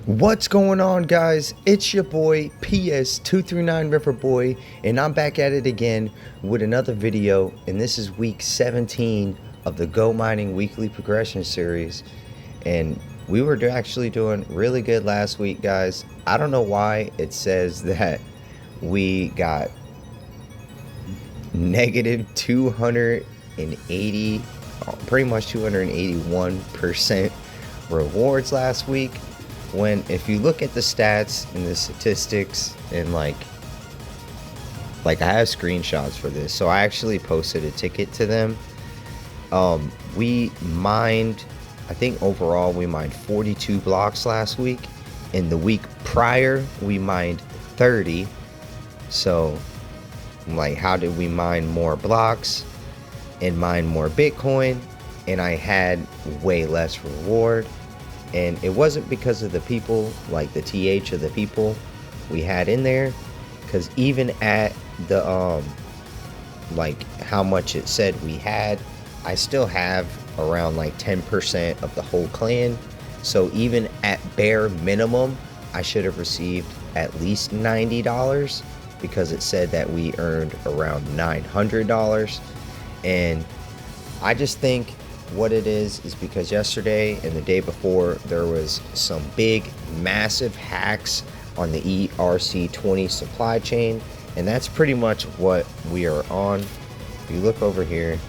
What's going on, guys? It's your boy PS239 Riverboy, and I'm back at it again with another video. And this is week 17 of the Go Mining Weekly Progression Series. And we were actually doing really good last week, guys. I don't know why it says that we got negative 280, pretty much 281% rewards last week. When if you look at the stats and the statistics and like I have screenshots for this, so I actually posted a ticket to them. We mined, I think overall we mined 42 blocks last week. In the week prior we mined 30. So like, how did we mine more blocks and mine more Bitcoin? And I had way less reward. And it wasn't because of the people, like the TH of the people we had in there, because even at the like how much it said we had, I still have around like 10% of the whole clan. So even at bare minimum, I should have received at least $90, because it said that we earned around $900. And I just think what it is because yesterday and the day before there was some big massive hacks on the ERC20 supply chain, and that's pretty much what we are on. If you look over here,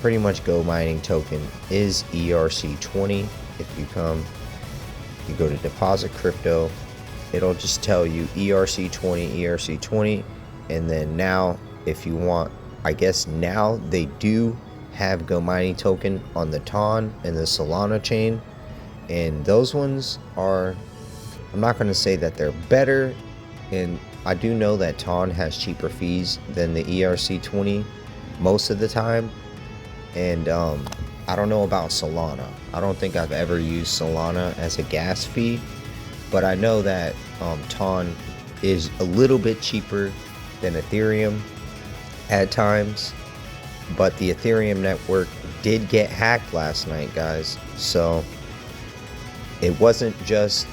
pretty much Go Mining token is ERC20. If you go to deposit crypto, it'll just tell you ERC20, and then now if you want, I guess now they do have Go Mining token on the TON and the Solana chain, and those ones are, I'm not going to say that they're better, and I do know that TON has cheaper fees than the ERC20 most of the time. And I don't know about Solana. I don't think I've ever used Solana as a gas fee, but I know that TON is a little bit cheaper than Ethereum at times. But the Ethereum network did get hacked last night, guys. So it wasn't just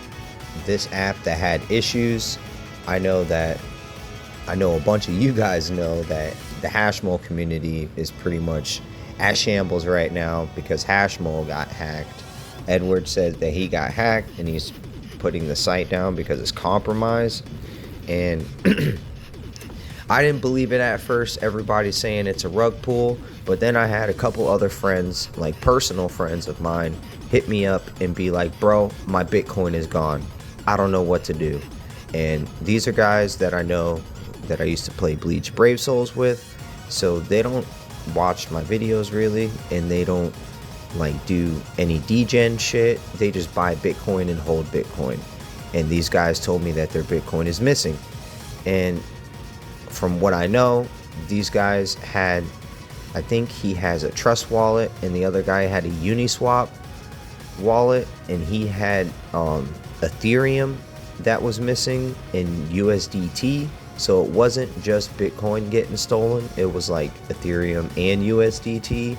this app that had issues. I know a bunch of you guys know that the Hashmole community is pretty much at shambles right now because Hashmole got hacked. Edward said that he got hacked and he's putting the site down because it's compromised. And I didn't believe it at first. Everybody's saying it's a rug pull, but then I had a couple other friends, like personal friends of mine, hit me up and be like, bro, my Bitcoin is gone. I don't know what to do. And these are guys that I know that I used to play Bleach Brave Souls with, so they don't watch my videos really, and they don't like do any degen shit. They just buy Bitcoin and hold Bitcoin. And these guys told me that their Bitcoin is missing. And from what I know, these guys had, I think he has a Trust wallet and the other guy had a Uniswap wallet, and he had Ethereum that was missing in USDT. So it wasn't just Bitcoin getting stolen, it was like Ethereum and USDT.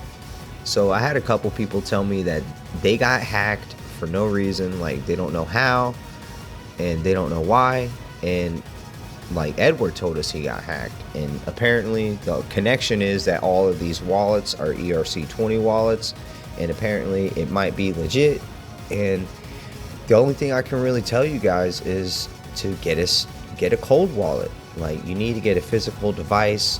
So I had a couple people tell me that they got hacked for no reason, like they don't know how and they don't know why. And like Edward told us he got hacked, and apparently the connection is that all of these wallets are ERC20 wallets, and apparently it might be legit. And the only thing I can really tell you guys is to get a cold wallet. Like, you need to get a physical device.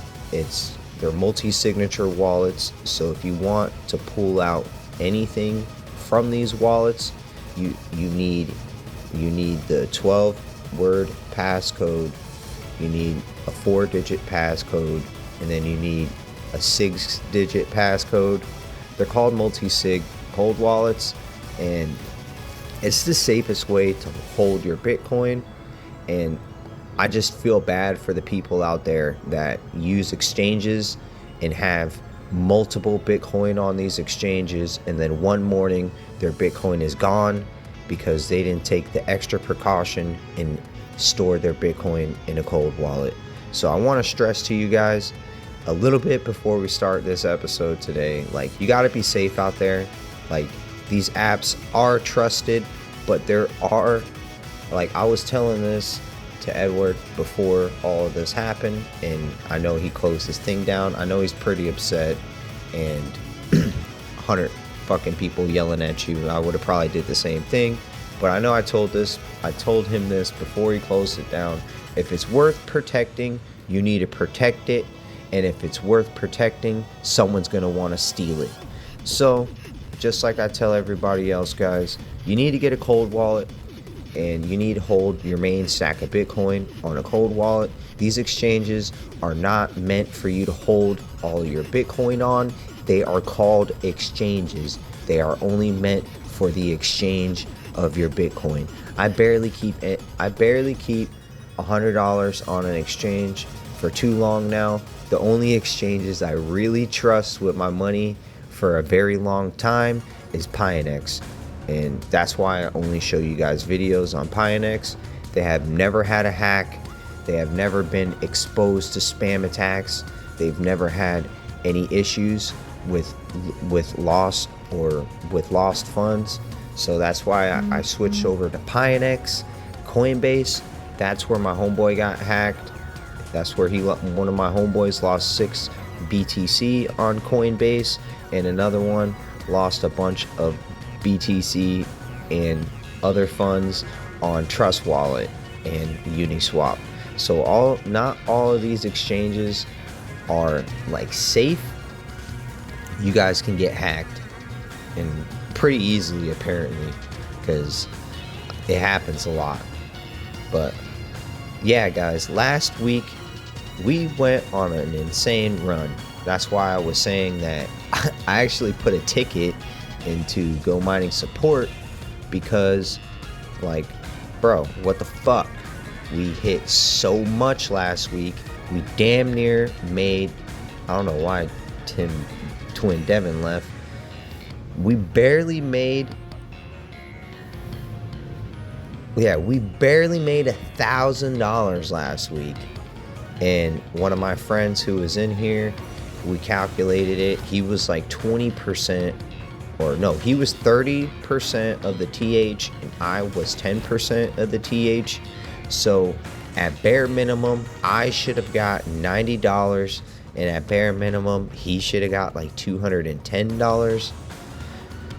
They're multi-signature wallets, so if you want to pull out anything from these wallets, you need the 12-word passcode. You need a 4-digit passcode, and then you need a 6-digit passcode. They're called multi-sig cold wallets, and it's the safest way to hold your Bitcoin. And I just feel bad for the people out there that use exchanges and have multiple Bitcoin on these exchanges, and then one morning their Bitcoin is gone because they didn't take the extra precaution and store their Bitcoin in a cold wallet. So I want to stress to you guys a little bit before we start this episode today, like, you got to be safe out there. Like, these apps are trusted, but there are like I was telling this to Edward before all of this happened, and I know he closed his thing down. I know he's pretty upset, and 100 fucking people yelling at you. I would have probably did the same thing, but I know I told him this before he closed it down. If it's worth protecting, you need to protect it, and if it's worth protecting, someone's gonna want to steal it. So just like I tell everybody else, guys, you need to get a cold wallet, and you need to hold your main stack of Bitcoin on a cold wallet. These exchanges are not meant for you to hold all your Bitcoin on. They are called exchanges. They are only meant for the exchange of your Bitcoin. I barely keep $100 on an exchange for too long now. The only exchanges I really trust with my money for a very long time is Pionex. And that's why I only show you guys videos on Pionex. They have never had a hack. They have never been exposed to spam attacks. They've never had any issues with lost funds. So that's why I switched over to Pionex. Coinbase, that's where my homeboy got hacked. That's where one of my homeboys lost 6 BTC on Coinbase, and another one lost a bunch of BTC and other funds on Trust Wallet and Uniswap. So not all of these exchanges are like safe. You guys can get hacked, and pretty easily apparently, because it happens a lot. But yeah, guys, last week we went on an insane run. That's why I was saying that I actually put a ticket into Go Mining support, because like, bro, what the fuck? We hit so much last week. We damn near made, I don't know why Twin Devin left. We barely made $1,000 last week. And one of my friends who was in here, we calculated it. He was like 20%, or no, he was 30% of the TH, and I was 10% of the TH. So at bare minimum, I should have got $90, and at bare minimum, he should have got like $210.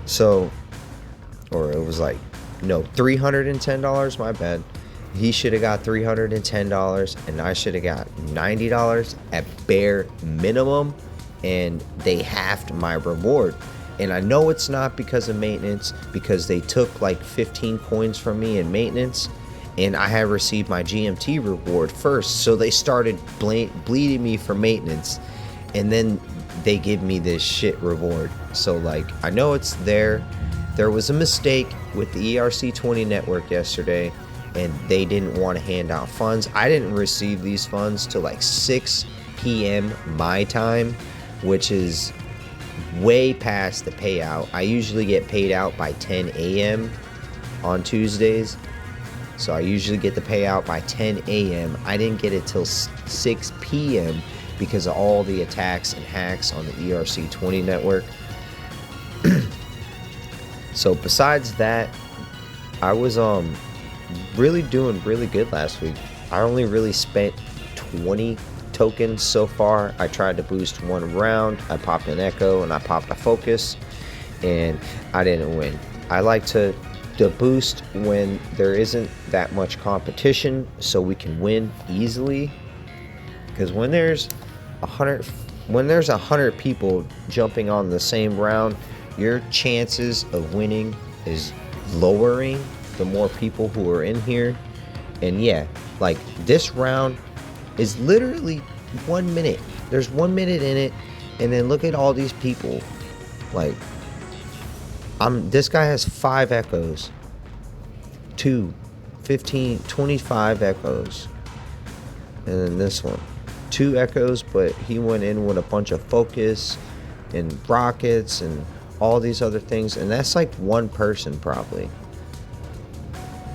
So, or it was like, no, $310, my bad. He should have got $310, and I should have got $90 at bare minimum, and they halved my reward. And I know it's not because of maintenance, because they took like 15 coins from me in maintenance, and I had received my GMT reward first. So they started bleeding me for maintenance, and then they give me this shit reward. So like, I know it's there. There was a mistake with the ERC20 network yesterday, and they didn't want to hand out funds. I didn't receive these funds till like 6 p.m. my time, which is way past the payout. I usually get paid out by 10 a.m. on Tuesdays. So I usually get the payout by 10 a.m. I didn't get it till 6 p.m. because of all the attacks and hacks on the ERC20 network. So besides that, I was really doing really good last week. I only really spent 20 tokens so far. I tried to boost one round. I popped an Echo and I popped a Focus, and I didn't win. I like to boost when there isn't that much competition, so we can win easily. Because when there's 100 people jumping on the same round, your chances of winning is lowering the more people who are in here. And yeah, like this round is literally 1 minute. There's 1 minute in it, and then look at all these people. Like, this guy has 5 echoes, 2, 15, 25 echoes, and then this one 2 echoes, but he went in with a bunch of focus and rockets and all these other things, and that's like one person probably,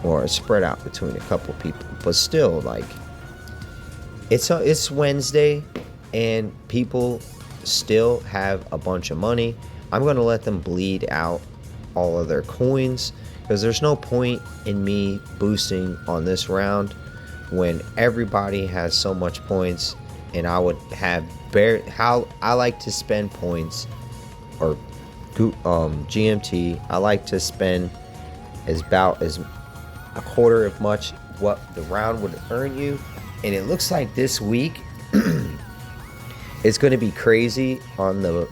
or it's spread out between a couple people. But still, like, it's Wednesday and people still have a bunch of money. I'm gonna let them bleed out all of their coins, because there's no point in me boosting on this round when everybody has so much points, and I would have how I like to spend points or GMT. I like to spend about as a quarter of much what the round would earn you, and it looks like this week it's going to be crazy on the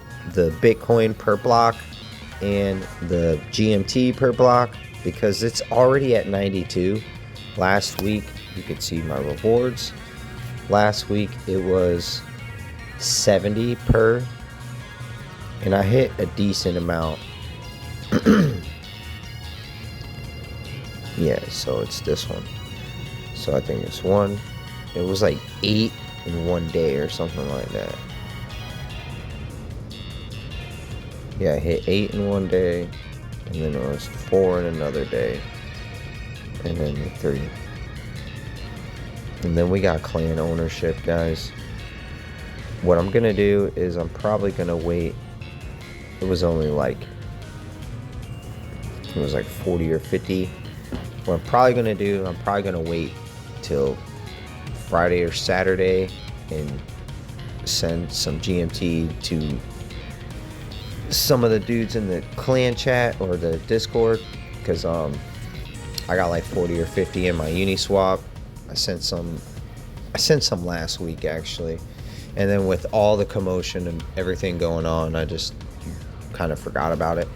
Bitcoin per block and the GMT per block, because it's already at 92. Last week you could see my rewards. Last week it was 70 per, and I hit a decent amount. Yeah, so it's this one. So I think it's one. It was like 8 in one day or something like that. Yeah, I hit 8 in one day, and then it was 4 in another day, and then 3. And then we got clan ownership, guys. What I'm gonna do is I'm probably gonna wait. It was like 40 or 50. What I'm probably gonna do, I'm probably gonna wait till Friday or Saturday and send some GMT to some of the dudes in the clan chat or the Discord, because I got like 40 or 50 in my Uniswap. I sent some last week actually, and then with all the commotion and everything going on, I just kind of forgot about it.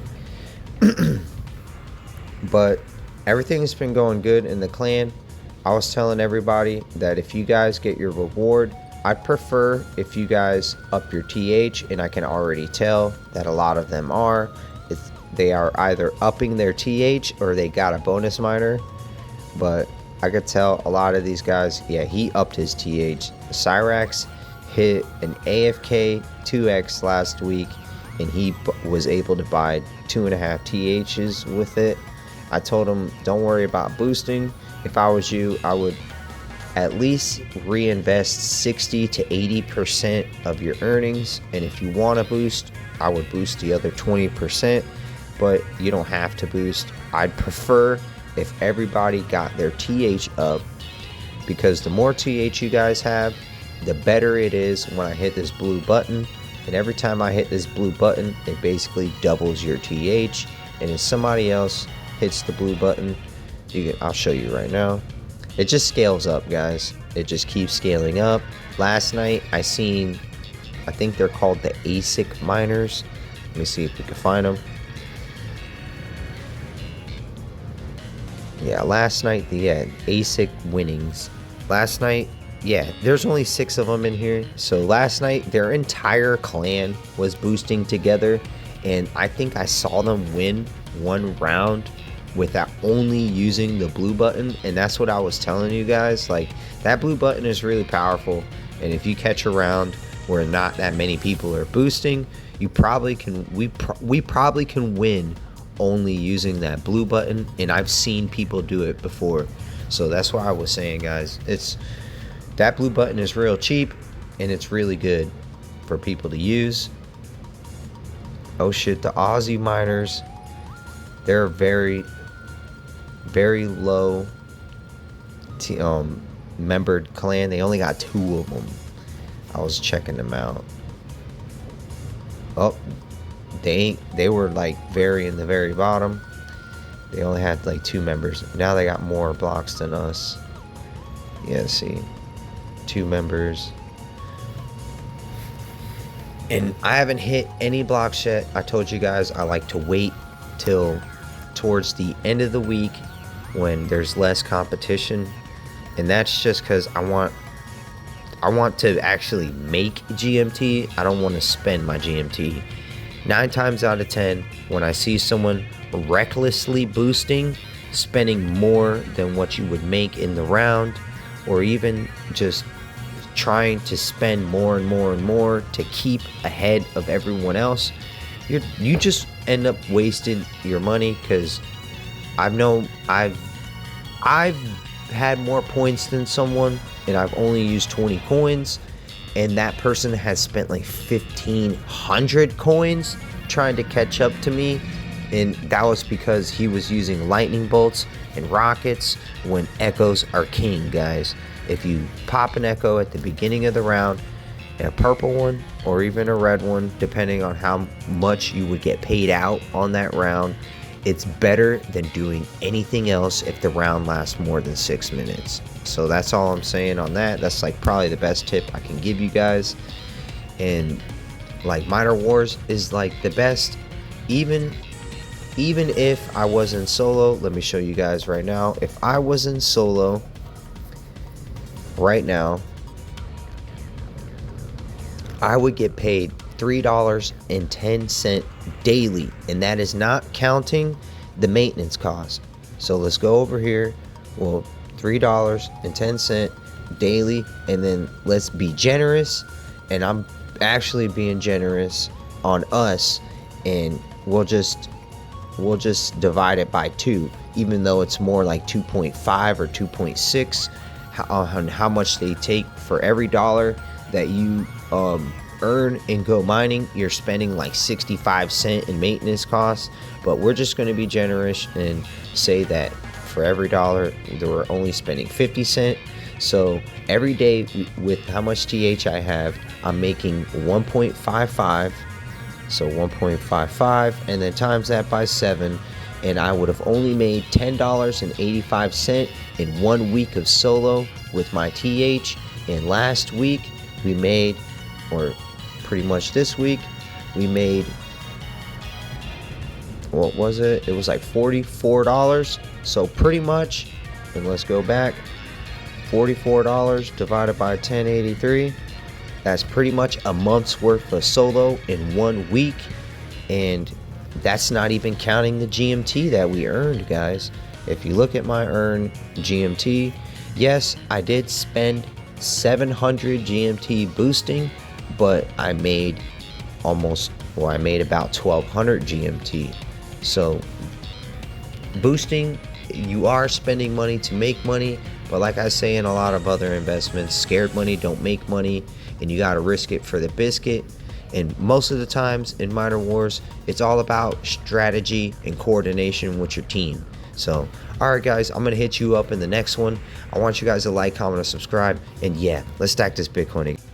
But everything's been going good in the clan. I was telling everybody that if you guys get your reward, I'd prefer if you guys up your TH, and I can already tell that a lot of them are. They are either upping their TH or they got a bonus miner. But I could tell a lot of these guys, yeah, he upped his TH. Cyrax hit an AFK 2x last week, and he was able to buy 2.5 THs with it. I told him, don't worry about boosting. If I was you, I would at least reinvest 60 to 80% of your earnings. And if you want to boost, I would boost the other 20%, but you don't have to boost. I'd prefer if everybody got their TH up, because the more TH you guys have, the better it is when I hit this blue button. And every time I hit this blue button, it basically doubles your TH. And if somebody else hits the blue button, I'll show you right now. It just scales up, guys. It just keeps scaling up. Last night I think they're called the ASIC miners. Let me see if we can find them. Yeah, last night they had ASIC winnings. Last night, yeah, there's only 6 of them in here. So last night their entire clan was boosting together, and I think I saw them win one round without only using the blue button. And that's what I was telling you guys, like, that blue button is really powerful, and if you catch a round where not that many people are boosting, you probably can we probably can win only using that blue button. And I've seen people do it before. So that's why I was saying, guys, that blue button is real cheap, and it's really good for people to use. Oh shit, the Aussie miners, they're very low membered clan. They only got 2 of them. I was checking them out. Oh, they were like in the very bottom. They only had like 2 members. Now they got more blocks than us. Yeah, see, 2 members. And I haven't hit any blocks yet. I told you guys I like to wait till towards the end of the week when there's less competition, and that's just because I want to actually make GMT. I don't want to spend my GMT. 9 times out of 10, when I see someone recklessly boosting, spending more than what you would make in the round, or even just trying to spend more and more and more to keep ahead of everyone else, you just end up wasting your money. Because I've had more points than someone, and I've only used 20 coins, and that person has spent like 1,500 coins trying to catch up to me, And that was because he was using lightning bolts and rockets when echoes are king, guys. If you pop an echo at the beginning of the round, a purple one or even a red one, depending on how much you would get paid out on that round, it's better than doing anything else if the round lasts more than 6 minutes. So that's all I'm saying on that. That's like probably the best tip I can give you guys. And like Miner Wars is like the best, even if I was in solo. Let me show you guys right now. If I was in solo right now, I would get paid $3.10 daily, and that is not counting the maintenance cost. So let's go over here. Well, $3.10 daily, and then let's be generous, and I'm actually being generous on us, and we'll just divide it by 2, even though it's more like 2.5 or 2.6 on how much they take. For every dollar that you earn in Go Mining, you're spending like 65 cents in maintenance costs. But we're just going to be generous and say that for every dollar we're only spending 50 cents. So every day with how much TH I have, I'm making 1.55. So 1.55, and then times that by 7, and I would have only made $10.85 in 1 week of solo with my TH. And last week we made, or pretty much this week, we made, what was it? It was like $44. So pretty much, and let's go back, $44 divided by 1083. That's pretty much a month's worth of solo in 1 week. And that's not even counting the GMT that we earned, guys. If you look at my earned GMT, yes, I did spend 700 GMT boosting, but I made I made about 1200 GMT. So boosting, you are spending money to make money, but like I say in a lot of other investments, scared money don't make money, and you got to risk it for the biscuit. And most of the times in Miner Wars, it's all about strategy and coordination with your team. So alright guys, I'm gonna hit you up in the next one. I want you guys to like, comment, and subscribe, and yeah, let's stack this Bitcoin again.